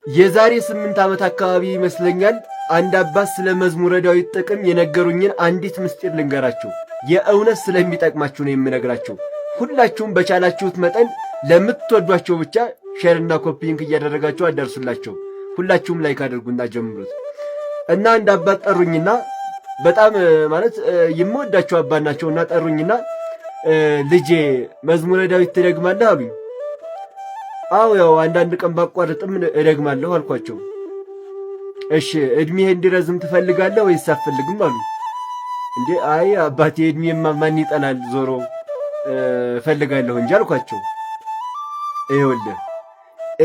የዛሬ 8 ዓመት አካባቢ ይመስለኛል አንድ አባት ስለ መዝሙረ ዳዊት ጥቅም የነገሩኝን አንዲት ምስጢር ልንገራችሁ። የእውነት ስለሚጠቅማችሁ ነው የምነግራችሁ። ሁላችሁም በቻላችሁት መጠን ለምትወዷቸው ብቻ ሼርና ኮፒንግ እያደረጋችሁ አዳርሱላቸው። ሁላችሁም ላይክ አድርጉና ጀምሩት። እና አንድ አባት ጠሩኝና በጣም ማለት የምወዳቸው አባት ናቸውና ጠሩኝና ልጄ መዝሙረ ዳዊት ትደግማለህ አሉኝ። አዎ ያው አንዳንድ ቀን ባቋርጥም እደግማለሁ አልኳቸው። እሺ እድሜህ እንዲረዝም ትፈልጋለህ ወይስ አትፈልግም አሉ። እንዴ አይ አባቴ እድሜማ ማን ይጠላል ዞሮ እፈልጋለሁ እንጂ አልኳቸው። ይኸውልህ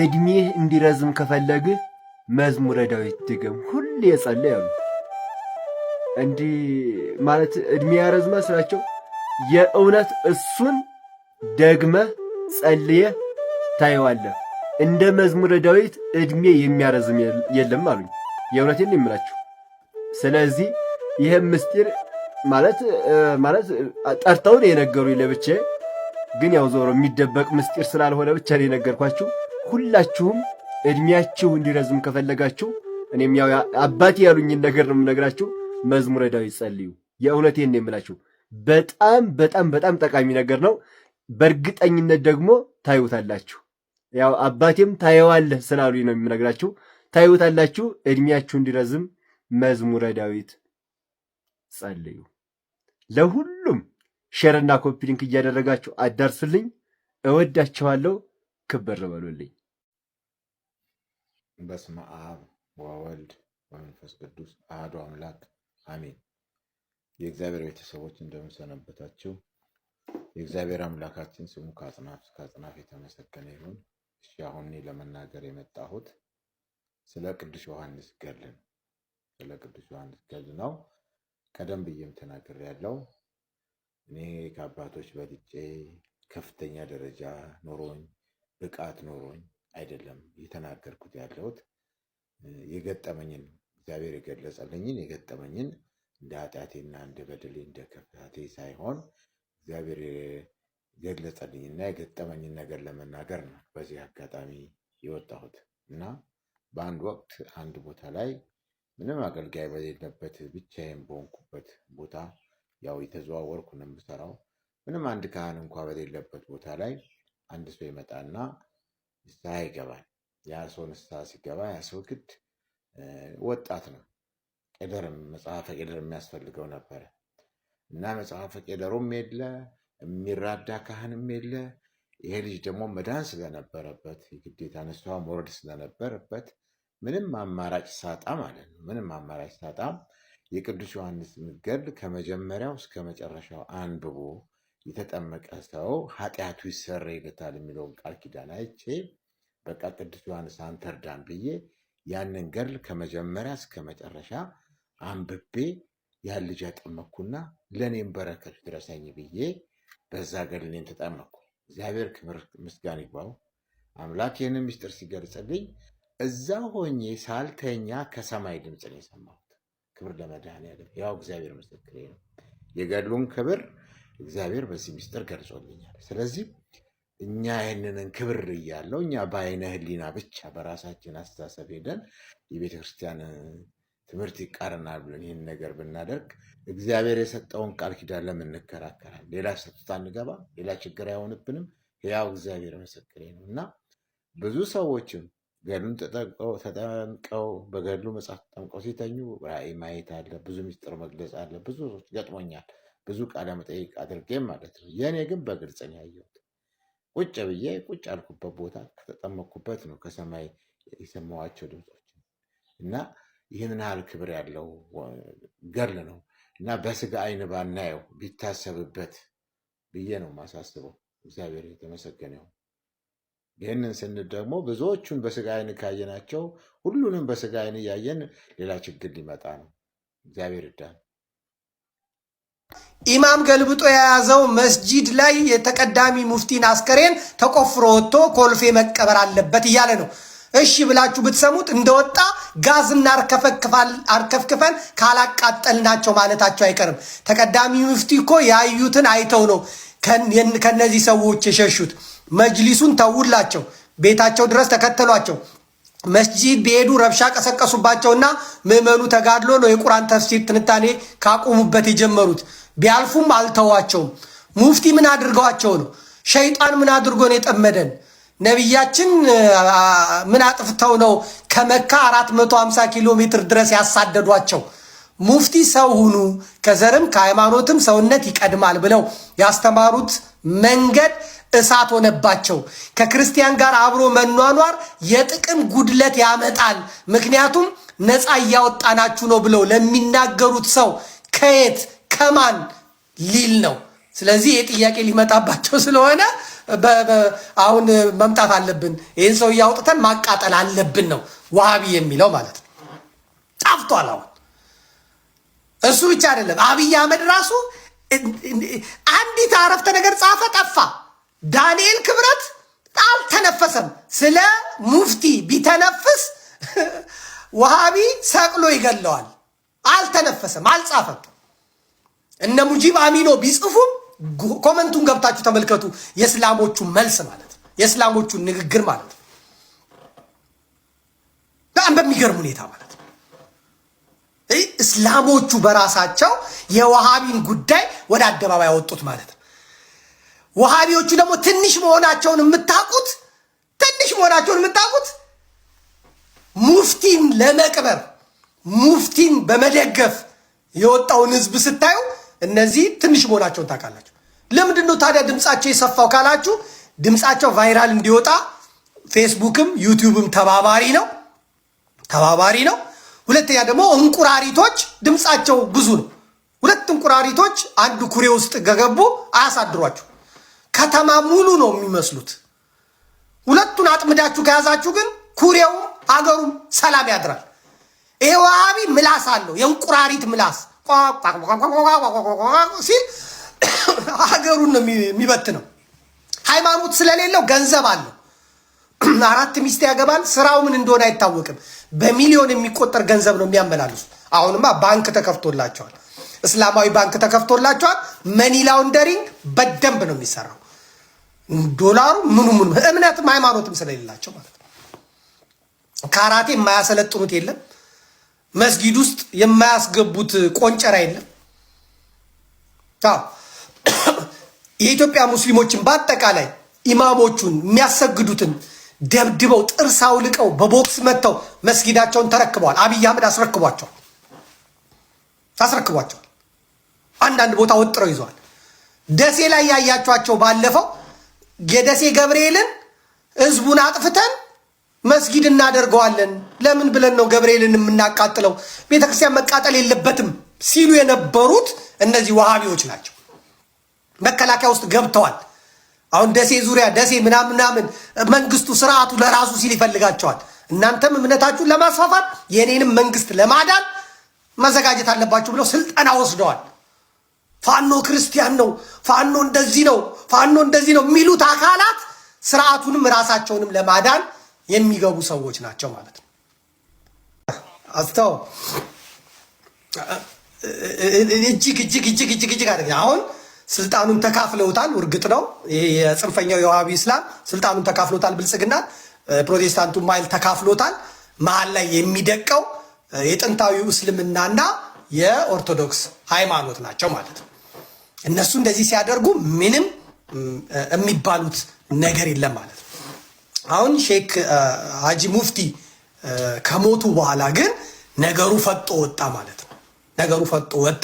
እድሜህ እንዲረዝም ከፈለግህ መዝሙረ ዳዊት ድገም ሁሌ ጸልይ አሉ። እንዲህ ማለት እድሜ ያረዝማ ስላቸው የእውነት እሱን ደግመህ ጸልየህ ታየዋለህ። እንደ መዝሙረ ዳዊት እድሜ የሚያረዝም የለም አሉኝ። የእውነቴን የምላችሁ። ስለዚህ ይህም ምስጢር ማለት ጠርተውን የነገሩኝ ለብቻዬ፣ ግን ያው ዞሮ የሚደበቅ ምስጢር ስላልሆነ ብቻ ነው የነገርኳችሁ። ሁላችሁም እድሜያችሁ እንዲረዝም ከፈለጋችሁ እኔም ያው አባቴ ያሉኝን ነገር ነው የምነግራችሁ። መዝሙረ ዳዊት ጸልዩ። የእውነቴን ነው የምላችሁ። በጣም በጣም በጣም ጠቃሚ ነገር ነው። በእርግጠኝነት ደግሞ ታዩታላችሁ። ያው አባቴም ታየዋለህ ስላሉኝ ነው የምነግራችሁ። ታዩታላችሁ። እድሜያችሁ እንዲረዝም መዝሙረ ዳዊት ጸልዩ። ለሁሉም ሼርና ኮፒ ሊንክ እያደረጋችሁ አዳርሱልኝ። እወዳችኋለሁ። ክብር በሉልኝ። በስመ አብ ወወልድ ወመንፈስ ቅዱስ አሐዱ አምላክ አሜን። የእግዚአብሔር ቤተሰቦች እንደምንሰነበታችሁ። የእግዚአብሔር አምላካችን ስሙ ከአጽናፍ እስከ አጽናፍ የተመሰገነ ይሁን። እሺ አሁን እኔ ለመናገር የመጣሁት ስለ ቅዱስ ዮሐንስ ገድል ነው። ስለ ቅዱስ ዮሐንስ ገድል ነው። ቀደም ብዬም ተናግሬያለሁ። እኔ ከአባቶች በልጬ ከፍተኛ ደረጃ ኖሮኝ ብቃት ኖሮኝ አይደለም የተናገርኩት ያለሁት። የገጠመኝን እግዚአብሔር የገለጸልኝን የገጠመኝን እንደ ኃጢአቴና እንደ በደሌ እንደ ክፋቴ ሳይሆን እግዚአብሔር የገለጸልኝና የገጠመኝን ነገር ለመናገር ነው በዚህ አጋጣሚ የወጣሁት። እና በአንድ ወቅት አንድ ቦታ ላይ ምንም አገልጋይ በሌለበት ብቻዬን በሆንኩበት ቦታ ያው የተዘዋወርኩ ነው የምሰራው። ምንም አንድ ካህን እንኳ በሌለበት ቦታ ላይ አንድ ሰው ይመጣና ንስሐ ይገባል። ያ ሰው ንስሐ ሲገባ ያ ሰው ግድ ወጣት ነው። ቄደርም መጽሐፈ ቄደር የሚያስፈልገው ነበረ እና መጽሐፈ ቄደሩም የለ የሚራዳ ካህንም የለ። ይሄ ልጅ ደግሞ መዳን ስለነበረበት የግዴታ ንስሐ መውረድ ስለነበረበት ምንም አማራጭ ሳጣ ማለት ነው ምንም አማራጭ ሳጣ የቅዱስ ዮሐንስ ገድል ከመጀመሪያው እስከ መጨረሻው አንብቦ የተጠመቀ ሰው ኃጢአቱ ይሰረይለታል የሚለውን ቃል ኪዳን አይቼ በቃ ቅዱስ ዮሐንስ አንተ እርዳን ብዬ ያንን ገድል ከመጀመሪያ እስከ መጨረሻ አንብቤ ያን ልጅ ያጠመኩና ለእኔም በረከት ድረሰኝ ብዬ በዛ ገድል እኔም ተጠመኩ። እግዚአብሔር ክብር ምስጋና ይግባው። አምላክ ይህንን ምስጢር ሲገልጽልኝ እዛ ሆኜ ሳልተኛ ከሰማይ ድምፅ ነው የሰማሁት። ክብር ለመድኃኔዓለም። ያው እግዚአብሔር ምስክሬ ነው። የገድሉን ክብር እግዚአብሔር በዚህ ምስጢር ገልጾልኛል። ስለዚህ እኛ ይህንን ክብር እያለው እኛ በአይነ ህሊና ብቻ በራሳችን አስተሳሰብ ሄደን የቤተ ክርስቲያን ትምህርት ይቃረናል ብለን ይህን ነገር ብናደርግ እግዚአብሔር የሰጠውን ቃል ኪዳን ለምን እንከራከራል? ሌላ ሰጥታ እንገባ፣ ሌላ ችግር አይሆንብንም። ያው እግዚአብሔር ምስክሬ ነው። እና ብዙ ሰዎችም ገድሉን ተጠምቀው በገድሉ መጽሐፍ ተጠምቀው ሲተኙ ራእይ ማየት አለ፣ ብዙ ምስጢር መግለጽ አለ። ብዙ ገጥሞኛል፣ ብዙ ቃለ መጠይቅ አድርጌም ማለት ነው። የእኔ ግን በግልጽ ነው ያየሁት። ቁጭ ብዬ ቁጭ አልኩበት ቦታ ከተጠመቅኩበት ነው ከሰማይ የሰማኋቸው ድምፆች እና ይህንን ያህል ክብር ያለው ገድል ነው እና በስጋ አይን ባናየው ቢታሰብበት ብዬ ነው የማሳስበው። እግዚአብሔር የተመሰገነ ይሁን። ይህንን ስንል ደግሞ ብዙዎቹን በስጋ አይን ካየናቸው ሁሉንም በስጋ አይን እያየን ሌላ ችግር ሊመጣ ነው። እግዚአብሔር ይርዳን። ኢማም ገልብጦ የያዘው መስጂድ ላይ የተቀዳሚ ሙፍቲን አስከሬን ተቆፍሮ ወጥቶ ኮልፌ መቀበር አለበት እያለ ነው። እሺ ብላችሁ ብትሰሙት እንደወጣ ጋዝና አርከፍክፈን ካላቃጠልናቸው ማለታቸው አይቀርም። ተቀዳሚ ሙፍቲ እኮ ያዩትን አይተው ነው ከነዚህ ሰዎች የሸሹት። መጅሊሱን ተውላቸው፣ ቤታቸው ድረስ ተከተሏቸው። መስጂድ ቢሄዱ ረብሻ ቀሰቀሱባቸውና ምዕመኑ ተጋድሎ ነው የቁርአን ተፍሲር ትንታኔ ካቆሙበት የጀመሩት። ቢያልፉም አልተዋቸውም። ሙፍቲ ምን አድርገዋቸው ነው? ሸይጣን ምን አድርጎ ነው የጠመደን? ነቢያችን ምን አጥፍተው ነው ከመካ 450 ኪሎ ሜትር ድረስ ያሳደዷቸው? ሙፍቲ ሰው ሁኑ፣ ከዘርም ከሃይማኖትም ሰውነት ይቀድማል ብለው ያስተማሩት መንገድ እሳት ሆነባቸው። ከክርስቲያን ጋር አብሮ መኗኗር የጥቅም ጉድለት ያመጣል፣ ምክንያቱም ነፃ እያወጣናችሁ ነው ብለው ለሚናገሩት ሰው ከየት ከማን ሊል ነው? ስለዚህ ይህ ጥያቄ ሊመጣባቸው ስለሆነ አሁን መምጣት አለብን፣ ይህን ሰው እያውጥተን ማቃጠል አለብን ነው ዋሃቢ የሚለው ማለት ነው። ጠፍቷል። አሁን እሱ ብቻ አይደለም፣ አብይ አህመድ ራሱ አንዲት አረፍተ ነገር ጻፈ፣ ጠፋ። ዳንኤል ክብረት አልተነፈሰም። ስለ ሙፍቲ ቢተነፍስ ዋሃቢ ሰቅሎ ይገለዋል። አልተነፈሰም፣ አልጻፈም። እነ ሙጂብ አሚኖ ቢጽፉም ኮመንቱን ገብታችሁ ተመልከቱ። የእስላሞቹ መልስ ማለት ነው፣ የእስላሞቹ ንግግር ማለት ነው። በጣም በሚገርም ሁኔታ ማለት ነው። እስላሞቹ በራሳቸው የዋሃቢን ጉዳይ ወደ አደባባይ ያወጡት ማለት ነው። ዋሃቢዎቹ ደግሞ ትንሽ መሆናቸውን የምታውቁት ሙፍቲን ለመቅበር ሙፍቲን በመደገፍ የወጣውን ህዝብ ስታዩ እነዚህ ትንሽ መሆናቸውን ታውቃላችሁ። ለምንድን ነው ታዲያ ድምጻቸው የሰፋው ካላችሁ፣ ድምጻቸው ቫይራል እንዲወጣ ፌስቡክም ዩቲዩብም ተባባሪ ነው። ሁለተኛ ደግሞ እንቁራሪቶች ድምጻቸው ብዙ ነው። ሁለት እንቁራሪቶች አንድ ኩሬ ውስጥ ገገቡ አያሳድሯችሁ። ከተማ ሙሉ ነው የሚመስሉት። ሁለቱን አጥምዳችሁ ከያዛችሁ ግን ኩሬው ሀገሩም ሰላም ያድራል። ይሄ ዋሃቢ ምላስ አለው፣ የእንቁራሪት ምላስ ሲል ሀገሩን ነው የሚበትነው። ሃይማኖት ስለሌለው ገንዘብ አለው። 4 ሚስት ያገባል። ስራው ምን እንደሆነ አይታወቅም። በሚሊዮን የሚቆጠር ገንዘብ ነው የሚያመላልሱ። አሁንማ ባንክ ተከፍቶላቸዋል፣ እስላማዊ ባንክ ተከፍቶላቸዋል። መኒ ላውንደሪንግ በደንብ ነው የሚሰራው። ዶላሩ ምኑ እምነትም ሃይማኖትም ስለሌላቸው ማለት ነው። ካራቴ የማያሰለጥኑት የለም። መስጊድ ውስጥ የማያስገቡት ቆንጨራ የለም። የኢትዮጵያ ሙስሊሞችን በአጠቃላይ ኢማሞቹን የሚያሰግዱትን ደብድበው ጥርስ አውልቀው በቦክስ መጥተው መስጊዳቸውን ተረክበዋል። አብይ አህመድ አስረክቧቸዋል። አንዳንድ ቦታ ወጥረው ይዘዋል። ደሴ ላይ ያያቸዋቸው ባለፈው የደሴ ገብርኤልን ህዝቡን አጥፍተን መስጊድ እናደርገዋለን፣ ለምን ብለን ነው ገብርኤልን የምናቃጥለው? ቤተክርስቲያን መቃጠል የለበትም ሲሉ የነበሩት እነዚህ ዋሃቢዎች ናቸው። መከላከያ ውስጥ ገብተዋል። አሁን ደሴ ዙሪያ ደሴ ምናምን መንግስቱ ስርዓቱ ለራሱ ሲል ይፈልጋቸዋል። እናንተም እምነታችሁን ለማስፋፋት የኔንም መንግስት ለማዳን መዘጋጀት አለባችሁ ብለው ስልጠና ወስደዋል። ፋኖ ክርስቲያን ነው፣ ፋኖ እንደዚህ ነው፣ ፋኖ እንደዚህ ነው የሚሉት አካላት ስርዓቱንም ራሳቸውንም ለማዳን የሚገቡ ሰዎች ናቸው ማለት ነው። አስተው እጅግ አሁን ስልጣኑን ተካፍለውታል። እርግጥ ነው የጽንፈኛው የዋሃቢ እስላም ስልጣኑን ተካፍሎታል። ብልጽግና ፕሮቴስታንቱ ማይል ተካፍሎታል። መሀል ላይ የሚደቀው የጥንታዊው እስልምናና የኦርቶዶክስ ሃይማኖት ናቸው ማለት ነው። እነሱ እንደዚህ ሲያደርጉ ምንም የሚባሉት ነገር የለም ማለት ነው። አሁን ሼክ ሀጂ ሙፍቲ ከሞቱ በኋላ ግን ነገሩ ፈጦ ወጣ ማለት ነው። ነገሩ ፈጦ ወጣ።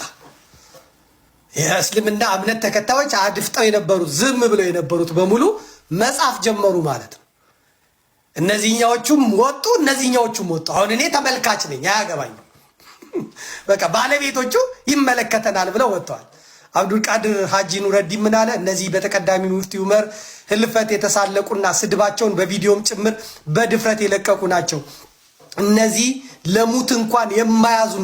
የእስልምና እምነት ተከታዮች አድፍጠው የነበሩት ዝም ብለው የነበሩት በሙሉ መጻፍ ጀመሩ ማለት ነው። እነዚህኛዎቹም ወጡ፣ እነዚህኛዎቹም ወጡ። አሁን እኔ ተመልካች ነኝ፣ አያገባኝም። በቃ ባለቤቶቹ ይመለከተናል ብለው ወጥተዋል። አብዱል ቃድር ሀጂ ኑረዲን ምን አለ? እነዚህ በተቀዳሚ ሙፍቲ ዑመር ህልፈት የተሳለቁና ስድባቸውን በቪዲዮም ጭምር በድፍረት የለቀቁ ናቸው። እነዚህ ለሙት እንኳን የማያዝኑ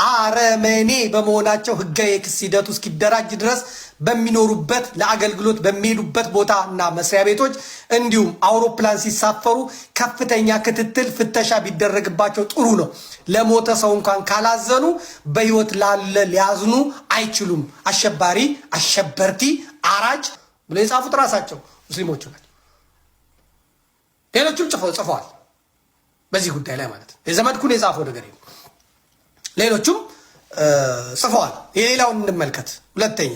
አረመኔ በመሆናቸው ህጋዊ የክስ ሂደቱ እስኪደራጅ ድረስ በሚኖሩበት ለአገልግሎት በሚሄዱበት ቦታ እና መስሪያ ቤቶች እንዲሁም አውሮፕላን ሲሳፈሩ ከፍተኛ ክትትል፣ ፍተሻ ቢደረግባቸው ጥሩ ነው። ለሞተ ሰው እንኳን ካላዘኑ በህይወት ላለ ሊያዝኑ አይችሉም። አሸባሪ፣ አሸበርቲ፣ አራጅ ብሎ የጻፉት ራሳቸው ሙስሊሞቹ ናቸው። ሌሎቹም ጽፈዋል። በዚህ ጉዳይ ላይ ማለት ነው። የዘመድኩን የጻፈው ነገር ሌሎቹም ጽፈዋል። የሌላውን እንመልከት። ሁለተኛ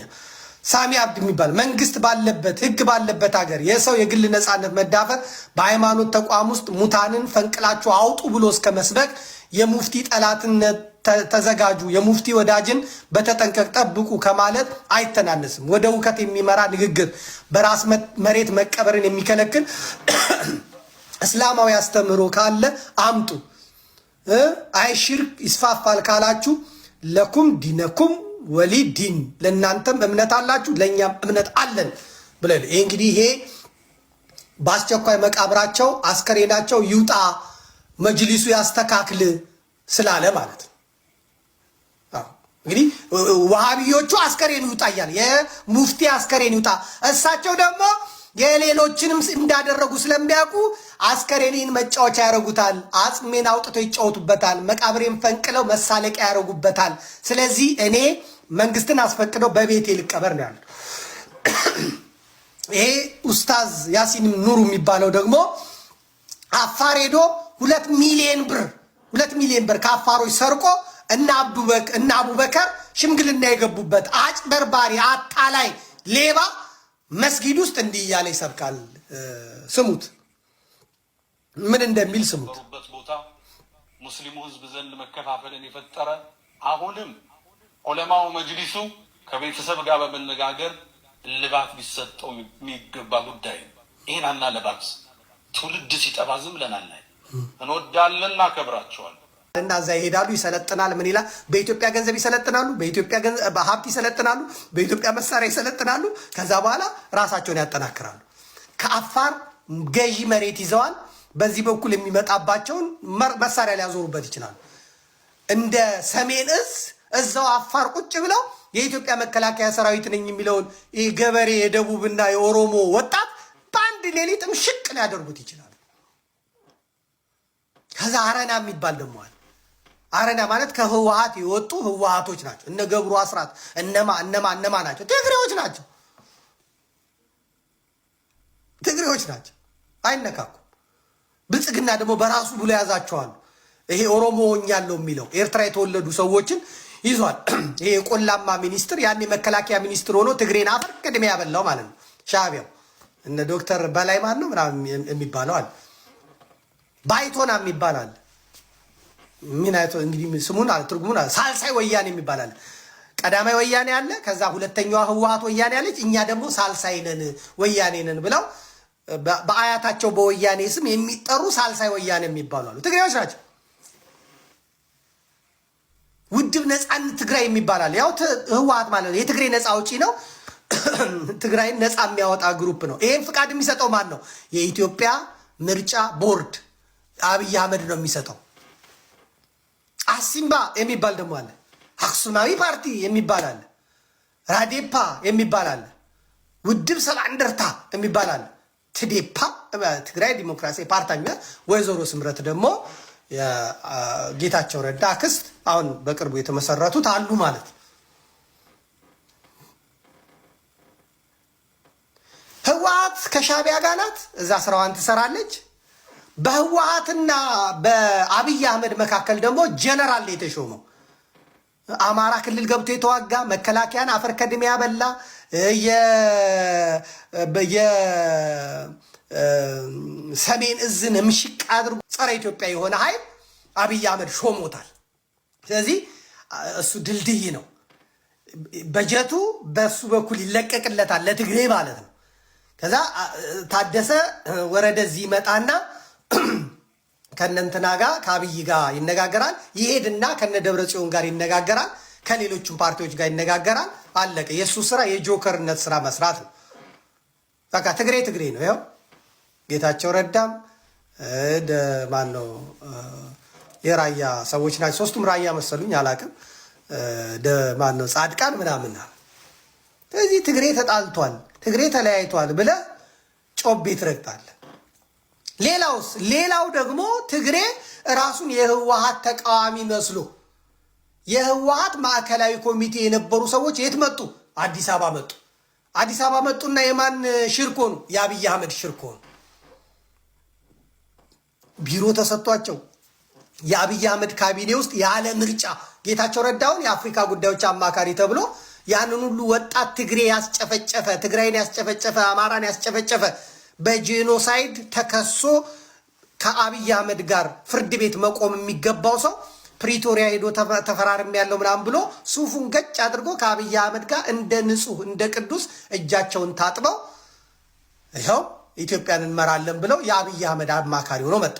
ሳሚ አብድ የሚባል መንግስት ባለበት ህግ ባለበት ሀገር የሰው የግል ነፃነት መዳፈር በሃይማኖት ተቋም ውስጥ ሙታንን ፈንቅላችሁ አውጡ ብሎ እስከ መስበክ የሙፍቲ ጠላትነት ተዘጋጁ፣ የሙፍቲ ወዳጅን በተጠንቀቅ ጠብቁ ከማለት አይተናነስም። ወደ ውከት የሚመራ ንግግር፣ በራስ መሬት መቀበርን የሚከለክል እስላማዊ አስተምህሮ ካለ አምጡ። አይ ሽርክ ይስፋፋል ካላችሁ ለኩም ዲነኩም ወሊ ዲን፣ ለእናንተም እምነት አላችሁ ለእኛም እምነት አለን ብለን ይሄ እንግዲህ ይሄ በአስቸኳይ መቃብራቸው አስከሬናቸው ይውጣ መጅሊሱ ያስተካክል ስላለ ማለት ነው። እንግዲህ ወሃቢዮቹ አስከሬን ይውጣ እያለ የሙፍቲ አስከሬን ይውጣ፣ እሳቸው ደግሞ የሌሎችንም እንዳደረጉ ስለሚያውቁ አስከሬኔን መጫወቻ ያደርጉታል፣ አጽሜን አውጥተው ይጫወቱበታል፣ መቃብሬን ፈንቅለው መሳለቂያ ያደርጉበታል። ስለዚህ እኔ መንግስትን አስፈቅደው በቤቴ ልቀበር ነው ያለው። ይሄ ኡስታዝ ያሲን ኑሩ የሚባለው ደግሞ አፋር ሄዶ 2 ሚሊዮን ብር ከአፋሮች ሰርቆ እና አቡበከር ሽምግልና የገቡበት አጭበርባሪ አታላይ ሌባ መስጊድ ውስጥ እንዲህ እያለ ይሰብካል። ስሙት፣ ምን እንደሚል ስሙት። ቦታ ሙስሊሙ ህዝብ ዘንድ መከፋፈልን የፈጠረ አሁንም ዑለማው መጅሊሱ ከቤተሰብ ጋር በመነጋገር እልባት ሊሰጠው የሚገባ ጉዳይ ነው። ይህን አናለባብስ። ትውልድ ሲጠፋ ዝም ብለን አናይ። እንወዳለን፣ እናከብራቸዋለን። እና እዛ ይሄዳሉ፣ ይሰለጥናል። ምን ይላል? በኢትዮጵያ ገንዘብ ይሰለጥናሉ፣ በኢትዮጵያ ሀብት ይሰለጥናሉ፣ በኢትዮጵያ መሳሪያ ይሰለጥናሉ። ከዛ በኋላ ራሳቸውን ያጠናክራሉ። ከአፋር ገዢ መሬት ይዘዋል። በዚህ በኩል የሚመጣባቸውን መሳሪያ ሊያዞሩበት ይችላሉ። እንደ ሰሜን እዝ እዛው አፋር ቁጭ ብለው የኢትዮጵያ መከላከያ ሰራዊት ነኝ የሚለውን ገበሬ የደቡብና የኦሮሞ ወጣት በአንድ ሌሊትም ሽቅ ሊያደርጉት ይችላሉ። ከዛ አረና የሚባል ደግሞ አለ። አረና ማለት ከህወሓት የወጡ ህወሓቶች ናቸው። እነ ገብሩ አስራት እነማ ናቸው? ትግሬዎች ናቸው። አይነካኩም። ብልጽግና ደግሞ በራሱ ብሎ ያዛቸዋሉ። ይሄ ኦሮሞ ሆኛለሁ የሚለው ኤርትራ የተወለዱ ሰዎችን ይዟል። ይሄ የቆላማ ሚኒስትር ያኔ መከላከያ ሚኒስትር ሆኖ ትግሬን አፈር ቅድሜ ያበላው ማለት ነው ሻዕቢያው። እነ ዶክተር በላይ ማን ነው ምናምን የሚባለው አለ። ባይቶና የሚባል አለ። ምን አይቶ እንግዲህ ስሙን አለ ትርጉሙን አለ። ሳልሳይ ወያኔ የሚባል አለ። ቀዳማይ ወያኔ አለ። ከዛ ሁለተኛዋ ህወሓት ወያኔ አለች። እኛ ደግሞ ሳልሳይ ነን ወያኔ ነን ብለው በአያታቸው በወያኔ ስም የሚጠሩ ሳልሳይ ወያኔ የሚባሉ አሉ። ትግሬዎች ናቸው። ውድብ ነፃነት ትግራይ የሚባል አለ። ያው ህወሓት ማለት ነው የትግሬ ነፃ አውጪ ነው። ትግራይን ነፃ የሚያወጣ ግሩፕ ነው። ይሄን ፍቃድ የሚሰጠው ማን ነው? የኢትዮጵያ ምርጫ ቦርድ አብይ አህመድ ነው የሚሰጠው። አሲምባ የሚባል ደግሞ አለ። አክሱማዊ ፓርቲ የሚባል አለ። ራዴፓ የሚባል አለ። ውድብ ሰብዓ እንደርታ የሚባል አለ። ትዴፓ ትግራይ ዲሞክራሲ ፓርቲ ወይዘሮ ስምረት ደግሞ ጌታቸው ረዳ አክስት አሁን በቅርቡ የተመሰረቱት አሉ ማለት። ህወሓት ከሻዕቢያ ጋር ናት። እዛ ስራዋን ትሰራለች። በህወሓትና በአብይ አህመድ መካከል ደግሞ ጀነራል የተሾመው አማራ ክልል ገብቶ የተዋጋ መከላከያን አፈር ከድሜ ያበላ የሰሜን እዝን ምሽቅ አድርጎ ጸረ ኢትዮጵያ የሆነ ኃይል አብይ አህመድ ሾሞታል። ስለዚህ እሱ ድልድይ ነው። በጀቱ በሱ በኩል ይለቀቅለታል ለትግሬ ማለት ነው። ከዛ ታደሰ ወረደ እዚህ ይመጣና ከነንትና ጋር ከአብይ ጋር ይነጋገራል። ይሄድና ከነ ደብረ ጽዮን ጋር ይነጋገራል። ከሌሎችም ፓርቲዎች ጋር ይነጋገራል። አለቀ። የእሱ ስራ የጆከርነት ስራ መስራት ነው። በቃ ትግሬ ነው። ያው ጌታቸው ረዳም ማን ነው የራያ ሰዎች ናቸው። ሶስቱም ራያ መሰሉኝ አላቅም። ማን ነው ጻድቃን ምናምን። ስለዚህ ትግሬ ተጣልቷል፣ ትግሬ ተለያይቷል ብለህ ጮቤ ትረግጣለህ። ሌላው ደግሞ ትግሬ ራሱን የህወሓት ተቃዋሚ መስሎ የህወሓት ማዕከላዊ ኮሚቴ የነበሩ ሰዎች የት መጡ? አዲስ አበባ መጡ። አዲስ አበባ መጡና የማን ሽርኮ ነው? የአብይ አህመድ ሽርኮ ነው። ቢሮ ተሰጥቷቸው የአብይ አህመድ ካቢኔ ውስጥ ያለ ምርጫ ጌታቸው ረዳውን የአፍሪካ ጉዳዮች አማካሪ ተብሎ ያንን ሁሉ ወጣት ትግሬ ያስጨፈጨፈ ትግራይን ያስጨፈጨፈ አማራን ያስጨፈጨፈ በጄኖሳይድ ተከሶ ከአብይ አህመድ ጋር ፍርድ ቤት መቆም የሚገባው ሰው ፕሪቶሪያ ሄዶ ተፈራርም ያለው ምናምን ብሎ ሱፉን ገጭ አድርጎ ከአብይ አህመድ ጋር እንደ ንጹህ እንደ ቅዱስ እጃቸውን ታጥበው ይኸው ኢትዮጵያን እንመራለን ብለው የአብይ አህመድ አማካሪ ሆኖ መጣ።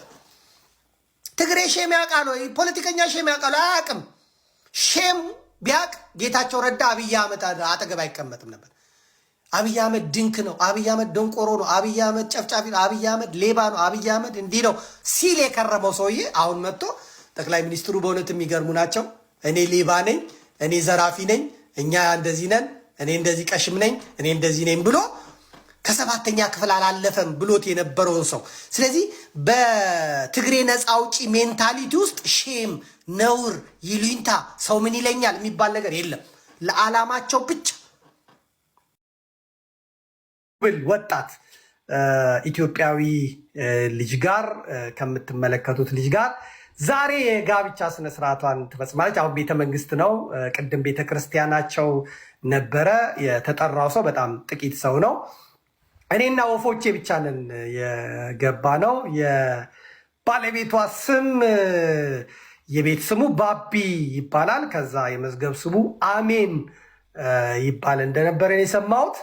ትግሬ ሼም ያውቃል ወይ? ፖለቲከኛ ሼም ያውቃል? አያውቅም። ሼም ቢያቅ ጌታቸው ረዳ አብይ አህመድ አጠገብ አይቀመጥም ነበር። አብይ አህመድ ድንክ ነው፣ አብይ አህመድ ደንቆሮ ነው፣ አብይ አህመድ ጨፍጫፊ ነው፣ አብይ አህመድ ሌባ ነው፣ አብይ አህመድ እንዲህ ነው ሲል የከረመው ሰውዬ አሁን መጥቶ ጠቅላይ ሚኒስትሩ በእውነት የሚገርሙ ናቸው። እኔ ሌባ ነኝ፣ እኔ ዘራፊ ነኝ፣ እኛ እንደዚህ ነን፣ እኔ እንደዚህ ቀሽም ነኝ፣ እኔ እንደዚህ ነኝ ብሎ ከሰባተኛ ክፍል አላለፈም ብሎት የነበረውን ሰው። ስለዚህ በትግሬ ነፃ አውጪ ሜንታሊቲ ውስጥ ሼም፣ ነውር፣ ይሉኝታ፣ ሰው ምን ይለኛል የሚባል ነገር የለም። ለዓላማቸው ብቻ ወጣት ኢትዮጵያዊ ልጅ ጋር ከምትመለከቱት ልጅ ጋር ዛሬ የጋብቻ ስነስርዓቷን ትፈጽማለች። አሁን ቤተመንግስት ነው። ቅድም ቤተክርስቲያናቸው ነበረ። የተጠራው ሰው በጣም ጥቂት ሰው ነው። እኔና ወፎቼ ብቻ ነን የገባ ነው። የባለቤቷ ስም የቤት ስሙ ባቢ ይባላል። ከዛ የመዝገብ ስሙ አሜን ይባል እንደነበረ የሰማሁት።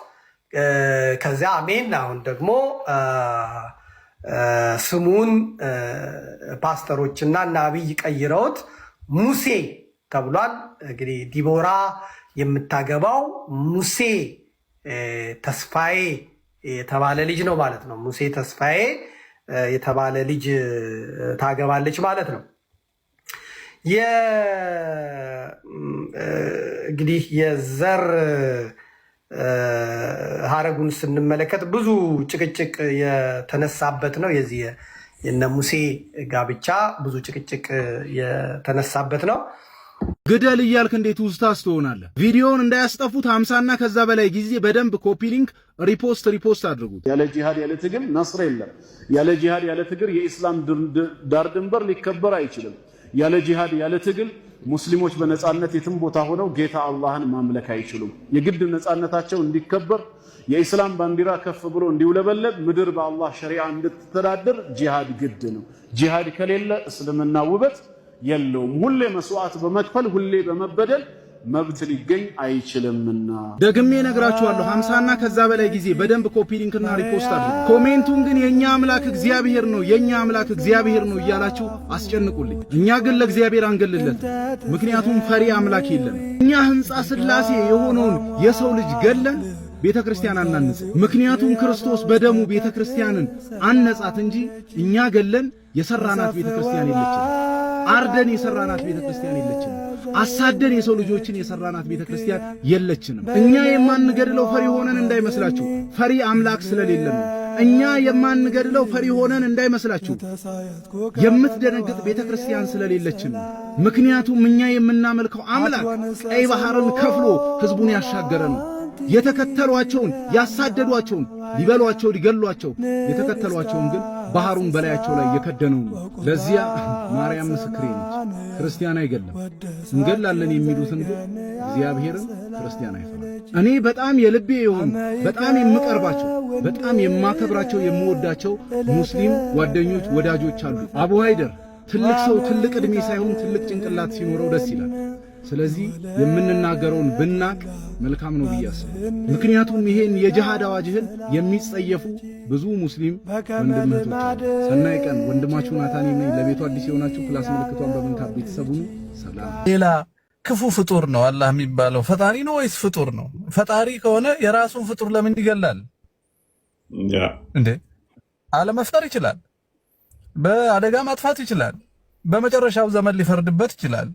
ከዚያ አሜን አሁን ደግሞ ስሙን ፓስተሮችና እና አብይ ቀይረውት ሙሴ ተብሏል። እንግዲህ ዲቦራ የምታገባው ሙሴ ተስፋዬ የተባለ ልጅ ነው ማለት ነው። ሙሴ ተስፋዬ የተባለ ልጅ ታገባለች ማለት ነው። እንግዲህ የዘር ሀረጉን ስንመለከት ብዙ ጭቅጭቅ የተነሳበት ነው። የዚህ የነ ሙሴ ጋብቻ ብዙ ጭቅጭቅ የተነሳበት ነው። ግደል እያልክ እንዴት ውስታስ ትሆናለህ? ቪዲዮውን እንዳያስጠፉት 50 እና ከዛ በላይ ጊዜ በደንብ ኮፒ ሊንክ ሪፖስት አድርጉት። ያለ ጂሃድ ያለ ትግል ነስር የለም። ያለ ጂሃድ ያለ ትግል የኢስላም ዳር ድንበር ሊከበር አይችልም። ያለ ጂሃድ ያለ ትግል ሙስሊሞች በነጻነት የትም ቦታ ሆነው ጌታ አላህን ማምለክ አይችሉም። የግድ ነጻነታቸው እንዲከበር የኢስላም ባንዲራ ከፍ ብሎ እንዲውለበለብ ምድር በአላህ ሸሪዓ እንድትተዳደር ጂሃድ ግድ ነው። ጂሃድ ከሌለ እስልምና ውበት የለውም። ሁሌ መስዋዕት በመክፈል ሁሌ በመበደል መብት ሊገኝ አይችልምና ደግሜ ነግራችኋለሁ። 50 እና ከዛ በላይ ጊዜ በደንብ ኮፒ ሊንክ እና ሪፖስት አድርጉ። ኮሜንቱን ግን የኛ አምላክ እግዚአብሔር ነው የኛ አምላክ እግዚአብሔር ነው እያላችሁ አስጨንቁልኝ። እኛ ግን ለእግዚአብሔር አንገልለት፣ ምክንያቱም ፈሪ አምላክ የለም። እኛ ሕንጻ ሥላሴ የሆነውን የሰው ልጅ ገለን ቤተክርስቲያን አናንጽ። ምክንያቱም ክርስቶስ በደሙ ቤተክርስቲያንን አነጻት እንጂ እኛ ገለን የሰራናት ቤተክርስቲያን የለችም። አርደን የሰራናት ቤተክርስቲያን የለችም። አሳደን የሰው ልጆችን የሰራናት ቤተክርስቲያን የለችንም። እኛ የማንገድለው ፈሪ ሆነን እንዳይመስላችሁ፣ ፈሪ አምላክ ስለሌለን ነው። እኛ የማንገድለው ፈሪ ሆነን እንዳይመስላችሁ፣ የምትደነግጥ ቤተክርስቲያን ስለሌለችን ነው። ምክንያቱም እኛ የምናመልከው አምላክ ቀይ ባህርን ከፍሎ ህዝቡን ያሻገረ ነው። የተከተሏቸውን ያሳደዷቸውን ሊበሏቸው ሊገሏቸው የተከተሏቸውን ግን ባህሩን በላያቸው ላይ የከደነው ነው። ለዚያ ማርያም ምስክሬ ነች። ክርስቲያን አይገለም። እንገላለን የሚሉትን ግን እግዚአብሔርን ክርስቲያን አይፈራም። እኔ በጣም የልቤ የሆኑ በጣም የምቀርባቸው በጣም የማከብራቸው የምወዳቸው ሙስሊም ጓደኞች ወዳጆች አሉ። አቡ ሃይደር ትልቅ ሰው ትልቅ ዕድሜ ሳይሆን ትልቅ ጭንቅላት ሲኖረው ደስ ይላል። ስለዚህ የምንናገረውን ብናቅ መልካም ነው ብዬ አስባለሁ። ምክንያቱም ይሄን የጂሃድ አዋጅህን የሚጸየፉ ብዙ ሙስሊም ወንድሞች አሉ። ሰናይ ቀን። ወንድማችሁ ናታን ነኝ። ለቤቱ አዲስ የሆናችሁ ክላስ ምልክቷን በመንካት ቤተሰቡን ሰላም። ሌላ ክፉ ፍጡር ነው አላህ የሚባለው ፈጣሪ ነው ወይስ ፍጡር ነው? ፈጣሪ ከሆነ የራሱን ፍጡር ለምን ይገላል እንዴ? አለመፍጠር ይችላል። በአደጋ ማጥፋት ይችላል። በመጨረሻው ዘመን ሊፈርድበት ይችላል።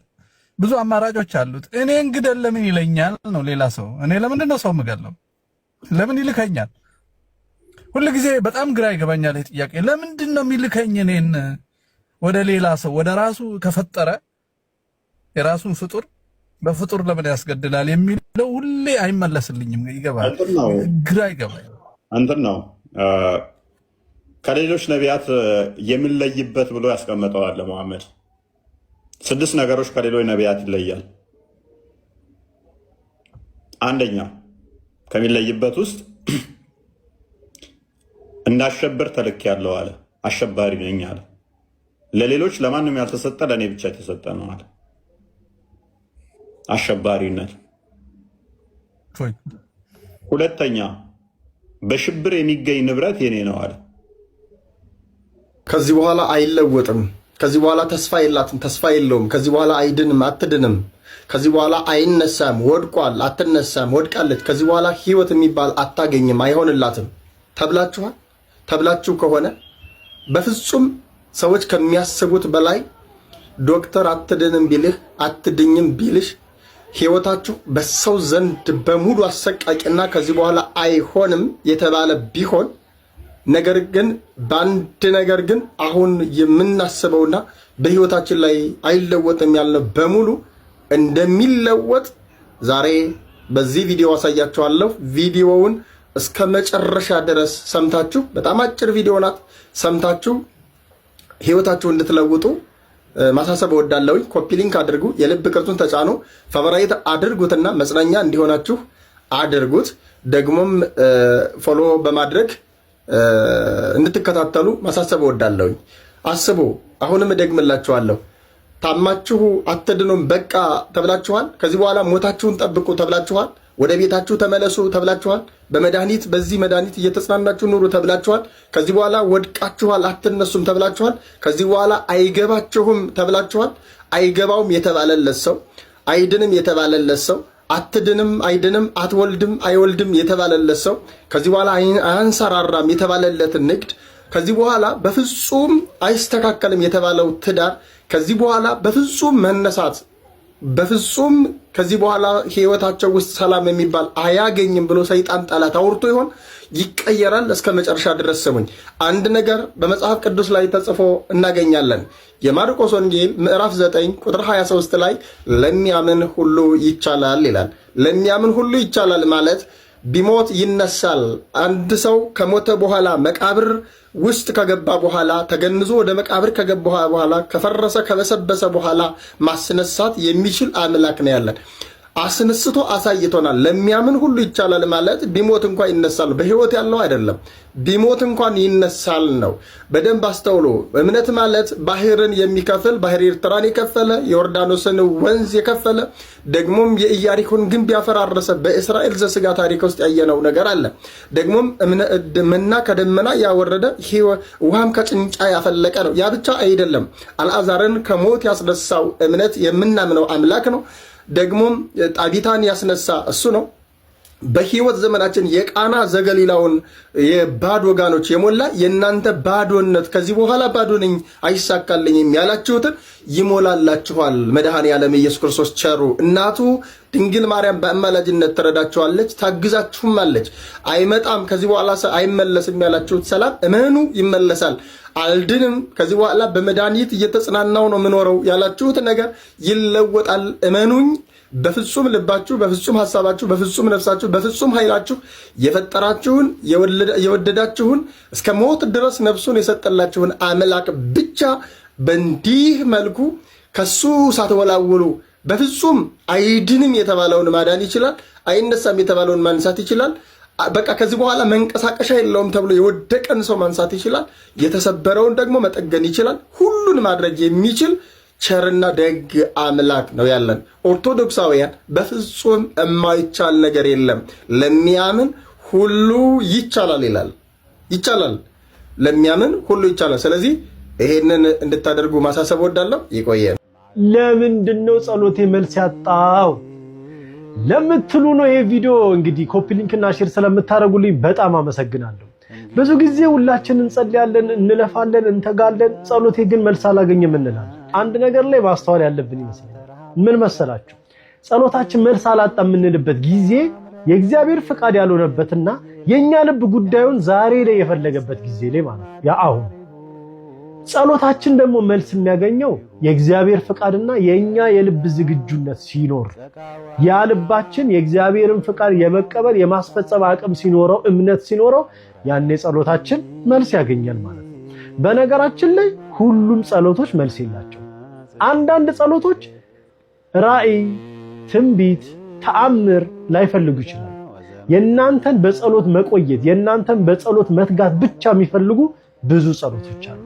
ብዙ አማራጮች አሉት። እኔን ግደል ለምን ይለኛል ነው ሌላ ሰው። እኔ ለምንድን ነው ሰው የምገለው? ለምን ይልከኛል? ሁሉ ጊዜ በጣም ግራ ይገባኛል ይሄ ጥያቄ። ለምንድን ነው የሚልከኝ እኔን ወደ ሌላ ሰው? ወደ ራሱ ከፈጠረ የራሱን ፍጡር በፍጡር ለምን ያስገድላል የሚለው ሁሌ አይመለስልኝም። ይገባል፣ ግራ ይገባል። እንትን ነው ከሌሎች ነቢያት የምንለይበት ብሎ ያስቀመጠዋል መሐመድ። 6 ነገሮች ከሌሎች ነቢያት ይለያል። አንደኛ ከሚለይበት ውስጥ እንዳሸብር ተልኬያለሁ አለ። አሸባሪ ነኝ አለ። ለሌሎች ለማንም ያልተሰጠ ለእኔ ብቻ የተሰጠ ነው አለ። አሸባሪነት። ሁለተኛ በሽብር የሚገኝ ንብረት የኔ ነው አለ። ከዚህ በኋላ አይለወጥም። ከዚህ በኋላ ተስፋ የላትም፣ ተስፋ የለውም። ከዚህ በኋላ አይድንም፣ አትድንም። ከዚህ በኋላ አይነሳም፣ ወድቋል፣ አትነሳም፣ ወድቃለች። ከዚህ በኋላ ህይወት የሚባል አታገኝም፣ አይሆንላትም ተብላችኋል። ተብላችሁ ከሆነ በፍጹም ሰዎች ከሚያስቡት በላይ ዶክተር አትድንም ቢልህ አትድኝም ቢልሽ ህይወታችሁ በሰው ዘንድ በሙሉ አሰቃቂና ከዚህ በኋላ አይሆንም የተባለ ቢሆን ነገር ግን በአንድ ነገር ግን አሁን የምናስበውና በህይወታችን ላይ አይለወጥም ያልነው በሙሉ እንደሚለወጥ ዛሬ በዚህ ቪዲዮ አሳያችኋለሁ። ቪዲዮውን እስከ መጨረሻ ድረስ ሰምታችሁ፣ በጣም አጭር ቪዲዮ ናት፣ ሰምታችሁ ህይወታችሁ እንድትለውጡ ማሳሰብ እወዳለሁ። ኮፒ ሊንክ አድርጉ፣ የልብ ቅርጹን ተጫኑ፣ ፋቮራይት አድርጉትና መጽናኛ እንዲሆናችሁ አድርጉት። ደግሞም ፎሎ በማድረግ እንድትከታተሉ ማሳሰብ እወዳለሁ። አስቡ፣ አሁንም እደግምላችኋለሁ። ታማችሁ አትድኑም በቃ ተብላችኋል። ከዚህ በኋላ ሞታችሁን ጠብቁ ተብላችኋል። ወደ ቤታችሁ ተመለሱ ተብላችኋል። በመድኃኒት በዚህ መድኃኒት እየተጽናናችሁ ኑሩ ተብላችኋል። ከዚህ በኋላ ወድቃችኋል፣ አትነሱም ተብላችኋል። ከዚህ በኋላ አይገባችሁም ተብላችኋል። አይገባውም የተባለለት ሰው፣ አይድንም የተባለለት ሰው፣ አትድንም፣ አይድንም፣ አትወልድም፣ አይወልድም የተባለለት ሰው፣ ከዚህ በኋላ አያንሰራራም የተባለለትን ንግድ፣ ከዚህ በኋላ በፍጹም አይስተካከልም የተባለው ትዳር፣ ከዚህ በኋላ በፍጹም መነሳት፣ በፍጹም ከዚህ በኋላ ህይወታቸው ውስጥ ሰላም የሚባል አያገኝም ብሎ ሰይጣን ጠላት አውርቶ ይሆን? ይቀየራል። እስከ መጨረሻ ድረስ ስሙኝ። አንድ ነገር በመጽሐፍ ቅዱስ ላይ ተጽፎ እናገኛለን። የማርቆስ ወንጌል ምዕራፍ 9 ቁጥር 23 ላይ ለሚያምን ሁሉ ይቻላል ይላል። ለሚያምን ሁሉ ይቻላል ማለት ቢሞት ይነሳል። አንድ ሰው ከሞተ በኋላ መቃብር ውስጥ ከገባ በኋላ ተገንዞ ወደ መቃብር ከገባ በኋላ ከፈረሰ ከበሰበሰ በኋላ ማስነሳት የሚችል አምላክ ነው ያለን። አስነስቶ አሳይቶናል። ለሚያምን ሁሉ ይቻላል ማለት ቢሞት እንኳን ይነሳል። በህይወት ያለው አይደለም፣ ቢሞት እንኳን ይነሳል ነው። በደንብ አስተውሎ። እምነት ማለት ባህርን የሚከፍል ባህር ኤርትራን የከፈለ የዮርዳኖስን ወንዝ የከፈለ ደግሞም የኢያሪኮን ግንብ ያፈራረሰ በእስራኤል ዘስጋ ታሪክ ውስጥ ያየነው ነገር አለ። ደግሞም መና ከደመና ያወረደ ውሃም ከጭንጫ ያፈለቀ ነው። ያ ብቻ አይደለም፣ አልዓዛርን ከሞት ያስነሳው እምነት የምናምነው አምላክ ነው። ደግሞም ጣቢታን ያስነሳ እሱ ነው። በህይወት ዘመናችን የቃና ዘገሊላውን የባዶ ጋኖች የሞላ የእናንተ ባዶነት ከዚህ በኋላ ባዶ ነኝ አይሳካልኝም ያላችሁትን ይሞላላችኋል። መድኃኔዓለም ኢየሱስ ክርስቶስ ቸሩ እናቱ ድንግል ማርያም በአማላጅነት ትረዳችኋለች፣ ታግዛችሁማለች። አይመጣም ከዚህ በኋላ አይመለስም ያላችሁት ሰላም እመኑ፣ ይመለሳል። አልድንም ከዚህ በኋላ በመድኃኒት እየተጽናናው ነው የምኖረው ያላችሁት ነገር ይለወጣል። እመኑኝ። በፍጹም ልባችሁ፣ በፍጹም ሐሳባችሁ፣ በፍጹም ነፍሳችሁ፣ በፍጹም ኃይላችሁ የፈጠራችሁን የወደዳችሁን እስከ ሞት ድረስ ነፍሱን የሰጠላችሁን አምላክ ብቻ በእንዲህ መልኩ ከሱ ሳትወላውሉ በፍጹም አይድንም የተባለውን ማዳን ይችላል። አይነሳም የተባለውን ማንሳት ይችላል። በቃ ከዚህ በኋላ መንቀሳቀሻ የለውም ተብሎ የወደቀን ሰው ማንሳት ይችላል። የተሰበረውን ደግሞ መጠገን ይችላል። ሁሉን ማድረግ የሚችል ቸርና ደግ አምላክ ነው ያለን። ኦርቶዶክሳውያን በፍጹም የማይቻል ነገር የለም፣ ለሚያምን ሁሉ ይቻላል ይላል። ይቻላል፣ ለሚያምን ሁሉ ይቻላል። ስለዚህ ይሄንን እንድታደርጉ ማሳሰብ ወዳለሁ። ይቆየን። ለምንድን ነው ጸሎቴ መልስ ያጣው ለምትሉ ነው ይሄ ቪዲዮ እንግዲህ ኮፒ ሊንክና ሼር ስለምታደርጉልኝ በጣም አመሰግናለሁ። ብዙ ጊዜ ሁላችንን እንጸልያለን፣ እንለፋለን፣ እንተጋለን፣ ጸሎቴ ግን መልስ አላገኘም እንላለን። አንድ ነገር ላይ ማስተዋል ያለብን ይመስለኛል። ምን መሰላችሁ? ጸሎታችን መልስ አላጣ የምንልበት ጊዜ የእግዚአብሔር ፍቃድ ያልሆነበትና የኛ ልብ ጉዳዩን ዛሬ ላይ የፈለገበት ጊዜ ላይ ማለት ያ አሁን ጸሎታችን ደግሞ መልስ የሚያገኘው የእግዚአብሔር ፍቃድና የኛ የልብ ዝግጁነት ሲኖር፣ ያ ልባችን የእግዚአብሔርን ፍቃድ የመቀበል የማስፈጸም አቅም ሲኖረው፣ እምነት ሲኖረው፣ ያኔ ጸሎታችን መልስ ያገኛል ማለት ነው። በነገራችን ላይ ሁሉም ጸሎቶች መልስ የላቸው። አንዳንድ ጸሎቶች ራእይ፣ ትንቢት፣ ተአምር ላይፈልጉ ይችላል። የናንተን በጸሎት መቆየት የናንተን በጸሎት መትጋት ብቻ የሚፈልጉ ብዙ ጸሎቶች አሉ።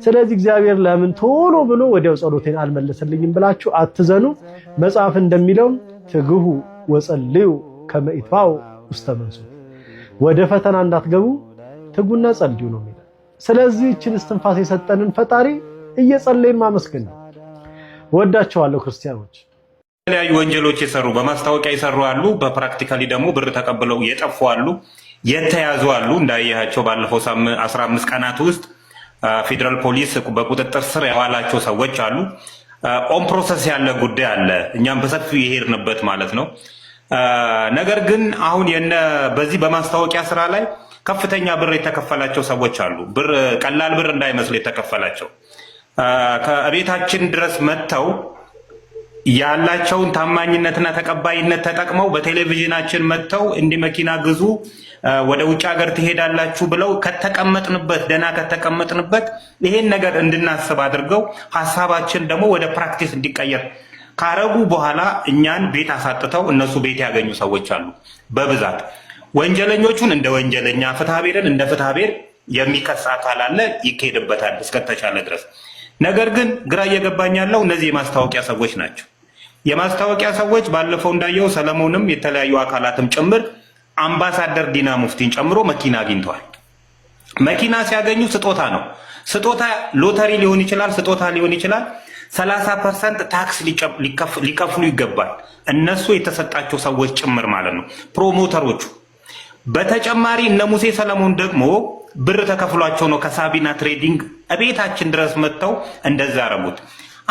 ስለዚህ እግዚአብሔር ለምን ቶሎ ብሎ ወዲያው ጸሎቴን አልመለሰልኝም ብላችሁ አትዘኑ። መጽሐፍ እንደሚለው ትግሁ ወጸልዩ ከመ ኢትባኡ ውስተ መንሱት፣ ወደ ፈተና እንዳትገቡ ትጉና ጸልዩ ነው የሚለው። ስለዚህ እችን እስትንፋስ የሰጠንን ፈጣሪ እየጸለይን ማመስገን ነው። ወዳቸዋለሁ ክርስቲያኖች። የተለያዩ ወንጀሎች የሰሩ በማስታወቂያ የሰሩ አሉ። በፕራክቲካሊ ደግሞ ብር ተቀብለው የጠፉ አሉ፣ የተያዙ አሉ። እንዳያቸው ባለፈው 15 ቀናት ውስጥ ፌዴራል ፖሊስ በቁጥጥር ስር ያዋላቸው ሰዎች አሉ። ኦን ፕሮሰስ ያለ ጉዳይ አለ፣ እኛም በሰፊው የሄድንበት ማለት ነው። ነገር ግን አሁን በዚህ በማስታወቂያ ስራ ላይ ከፍተኛ ብር የተከፈላቸው ሰዎች አሉ። ብር ቀላል ብር እንዳይመስል የተከፈላቸው ከቤታችን ድረስ መጥተው ያላቸውን ታማኝነትና ተቀባይነት ተጠቅመው በቴሌቪዥናችን መጥተው እንዲህ መኪና ግዙ፣ ወደ ውጭ ሀገር ትሄዳላችሁ ብለው ከተቀመጥንበት ደና ከተቀመጥንበት ይሄን ነገር እንድናስብ አድርገው ሐሳባችን ደግሞ ወደ ፕራክቲስ እንዲቀየር ካረጉ በኋላ እኛን ቤት አሳጥተው እነሱ ቤት ያገኙ ሰዎች አሉ በብዛት። ወንጀለኞቹን እንደ ወንጀለኛ፣ ፍትሐብሔርን እንደ ፍትሐብሔር የሚከስ አካል አለ፣ ይካሄድበታል እስከተቻለ ድረስ። ነገር ግን ግራ እየገባኝ ያለው እነዚህ የማስታወቂያ ሰዎች ናቸው። የማስታወቂያ ሰዎች ባለፈው እንዳየው ሰለሞንም የተለያዩ አካላትም ጭምር አምባሳደር ዲና ሙፍቲን ጨምሮ መኪና አግኝተዋል። መኪና ሲያገኙ ስጦታ ነው። ስጦታ ሎተሪ ሊሆን ይችላል፣ ስጦታ ሊሆን ይችላል። 30% ታክስ ሊከፍሉ ይገባል። እነሱ የተሰጣቸው ሰዎች ጭምር ማለት ነው፣ ፕሮሞተሮቹ። በተጨማሪ እነ ሙሴ ሰለሞን ደግሞ ብር ተከፍሏቸው ነው ከሳቢና ትሬዲንግ እቤታችን ድረስ መጥተው እንደዛ አረጉት።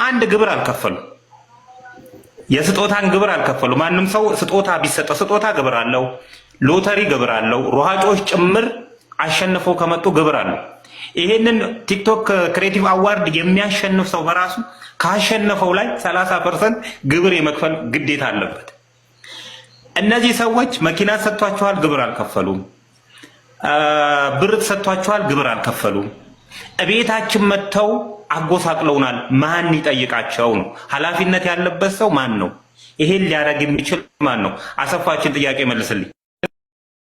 አንድ ግብር አልከፈሉ፣ የስጦታን ግብር አልከፈሉ። ማንም ሰው ስጦታ ቢሰጠ ስጦታ ግብር አለው፣ ሎተሪ ግብር አለው። ሯጮች ጭምር አሸንፈው ከመጡ ግብር አለው። ይሄንን ቲክቶክ ክሬቲቭ አዋርድ የሚያሸንፍ ሰው በራሱ ካሸነፈው ላይ 30% ግብር የመክፈል ግዴታ አለበት። እነዚህ ሰዎች መኪና ሰጥቷቸዋል፣ ግብር አልከፈሉም። ብር ተሰጥቷቸዋል፣ ግብር አልከፈሉም። እቤታችን መጥተው አጎሳቅለውናል። ማን ይጠይቃቸው ነው? ኃላፊነት ያለበት ሰው ማን ነው? ይሄን ሊያደርግ የሚችል ማን ነው? አሰፋችን ጥያቄ መልስልኝ።